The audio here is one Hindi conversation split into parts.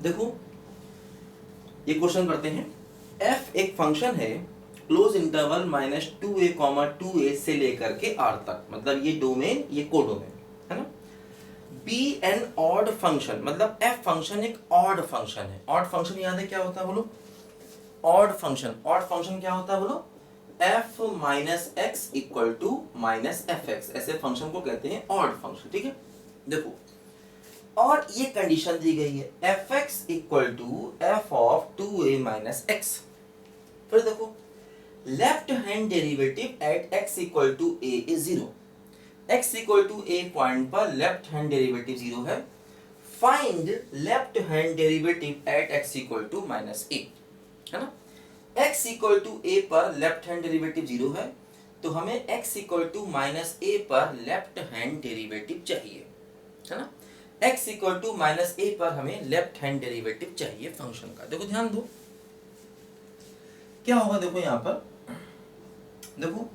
देखो ये क्वेश्चन करते हैं, f एक फंक्शन है क्लोज इंटरवल -2a, से लेकर के r तक, मतलब ये डोमेन, ये कोडोमेन है ना। b एन ऑड फंक्शन, मतलब f फंक्शन एक ऑड फंक्शन है। ऑड फंक्शन याद है क्या होता है बोलो? ऑड फंक्शन, ऑड फंक्शन क्या होता है बोलो? f minus x equal to minus f x, ऐसे फंक्शन को कहते हैं ऑड फंक्शन। ठीक है, देखो और ये कंडीशन दी गई है f x equal to f of 2a minus x. फिर देखो left hand derivative at x equal to a is zero. x equal to a point पर लेफ्ट हैंड डेरिवेटिव जीरो है। Find left hand derivative at x equal to minus a, है ना। x इक्वल टू a पर लेफ्ट हैंड डेरिवेटिव जीरो है, तो हमें x equal to minus a पर लेफ्ट हैंड डेरिवेटिव चाहिए, है ना। x equal to minus a पर हमें लेफ्ट हैंड डेरिवेटिव चाहिए फंक्शन का। देखो ध्यान दो क्या होगा, देखो यहां पर देखो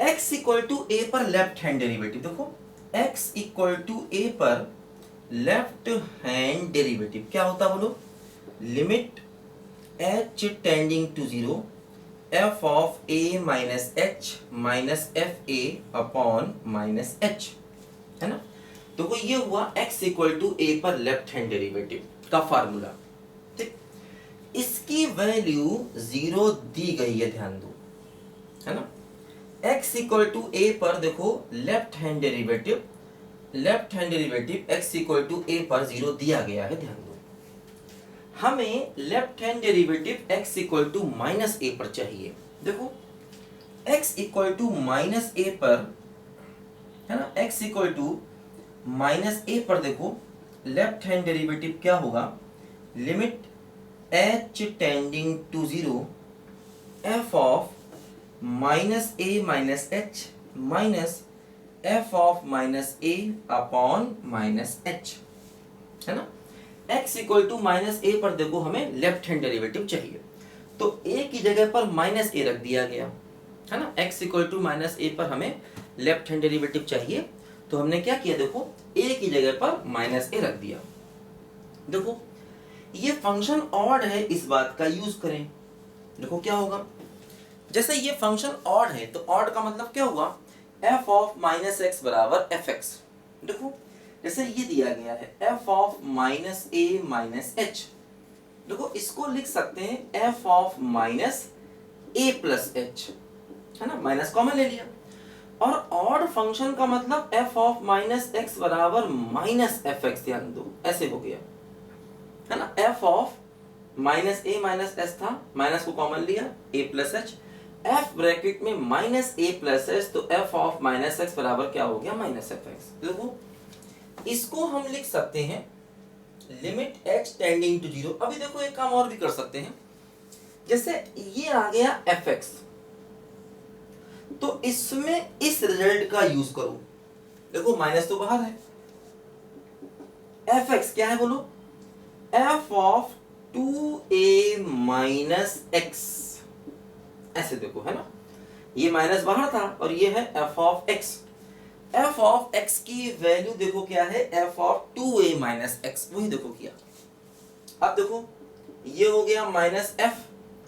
x इक्वल टू a पर लेफ्ट हैंड डेरिवेटिव, देखो x इक्वल टू a पर लेफ्ट हैंड डेरिवेटिव क्या होता बोलो? Limit h tending to zero f of a minus h minus f a upon minus h, है ना। तो ये हुआ x इक्वल टू a पर लेफ्ट हैंड डेरिवेटिव का फार्मूला। ठीक, इसकी वैल्यू जीरो दी गई है, ध्यान दो, है ना। x इक्वल टू a पर देखो left hand derivative x equal to a पर जीरो दिया गया है, ध्यान दो। हमें left hand derivative x equal to minus a पर चाहिए। देखो x equal to minus a पर, है ना, x equal to minus a पर देखो लेफ्ट हैंड डेरिवेटिव क्या होगा? Limit h tending to zero f of minus a minus h minus f of minus a upon minus h, है ना। x equal to minus a पर देखो हमें लेफ्ट हैंड डेरिवेटिव चाहिए, तो a की जगह पर माइनस a रख दिया गया, है ना। x equal to minus a पर हमें लेफ्ट हैंड डेरिवेटिव चाहिए, तो हमने क्या किया, देखो a की जगह पर माइनस a रख दिया। देखो ये फंक्शन ऑड है, इस बात का यूज करें। देखो क्या होगा, जैसे ये फंक्शन ऑड है तो ऑड का मतलब क्या हुआ? f ऑफ माइनस एक्स बराबर एफ एक्स। देखो जैसे ये दिया गया है f of minus a minus h, देखो इसको लिख सकते हैं f of minus a plus h, है ना, माइनस कॉमन ले लिया। और ऑड फंक्शन का मतलब f ऑफ माइनस एक्स बराबर माइनस एफ एक्स, ध्यान दो ऐसे हो गया, है ना। f of minus a minus h था, माइनस को कॉमन लिया a plus h, f bracket में माइनस a प्लस h, तो f ऑफ माइनस एक्स बराबर क्या हो गया? Minus f x. देखो इसको हम लिख सकते हैं limit h tending to zero. अभी देखो एक काम और भी कर सकते हैं, जैसे ये आ गया एफ एक्स, तो इसमें इस रिजल्ट का यूज करो। देखो माइनस तो बाहर है, एफ एक्स क्या है बोलो? f of 2a minus x, ऐसे देखो, है ना, ये माइनस बाहर था और ये है f of x। f of x की वैल्यू देखो क्या है? f of 2a minus x, वही देखो किया। अब देखो ये हो गया माइनस f,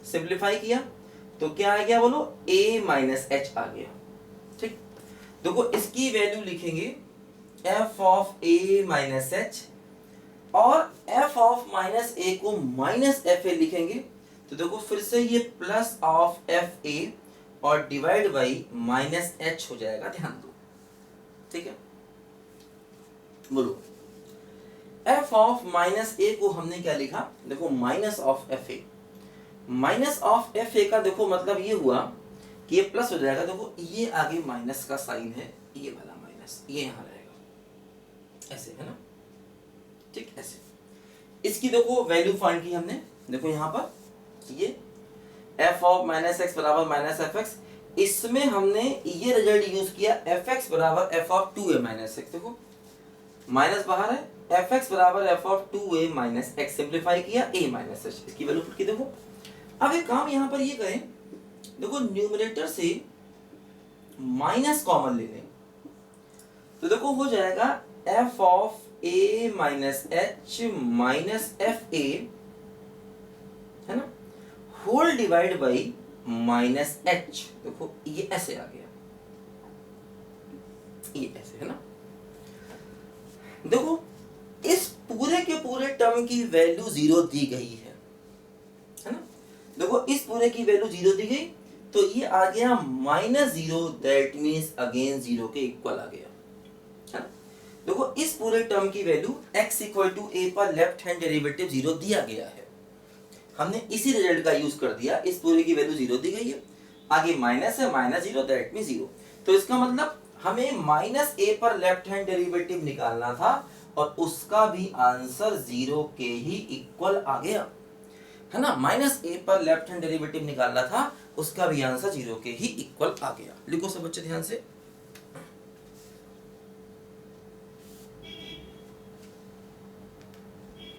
सिंप्लीफाई किया तो क्या आ गया बोलो? a माइनस h आ गया। ठीक, देखो इसकी वैल्यू लिखेंगे f of a minus h, और f ऑफ माइनस a को माइनस एफ ए लिखेंगे, तो देखो फिर से ये प्लस ऑफ एफ ए और डिवाइड बाई माइनस एच हो जाएगा, ध्यान दो। ठीक है, बोलो f ऑफ माइनस a को हमने क्या लिखा? देखो minus of F A, minus of F A का देखो मतलब ये हुआ कि ये प्लस हो जाएगा। देखो ये आगे माइनस का साइन है, ये वाला माइनस ये यहां रहेगा, ऐसे, है ना। ठीक, ऐसे इसकी देखो वैल्यू फाइंड की हमने। देखो यहां पर ये f ऑफ माइनस एक्स बराबर माइनस एफ एक्स, इसमें हमने ये रिजल्ट यूज किया एफ एक्स बराबर F of 2a minus x. देखो माइनस बाहर है, एफ एक्स बराबर F of 2a minus x, simplify किया a माइनस एच, इसकी वैल्यू पुट की। देखो अब एक काम यहां पर ये करें, देखो न्यूमरेटर से माइनस कॉमन ले लें, तो देखो हो जाएगा f of a minus h minus f a, है ना, whole divide by minus h. देखो ये ऐसे आ गया, ये ऐसे, है ना। देखो इस पूरे के पूरे टर्म की वैल्यू 0 दी गई है ना। देखो इस पूरे की वैल्यू 0 दी गई, तो ये आ गया -0, दैट मीन्स अगेन 0 के इक्वल आ गया, है ना। देखो इस पूरे टर्म की value x equal to a पर लेफ्ट हैंड डेरिवेटिव 0 दिया गया है, हमने इसी रिजल्ट का यूज कर दिया। इस पूरे की वैल्यू 0 दी गई है, आगे माइनस है, -0 दैट मीन्स 0। तो इसका मतलब हमें -a पर लेफ्ट हैंड डेरिवेटिव निकालना था और उसका भी आंसर 0 के ही इक्वल आ गया, है ना। -a पर लेफ्ट हैंड डेरिवेटिव निकालना था, उसका भी आंसर 0 के ही इक्वल आ गया। लिखो सब बच्चे ध्यान से।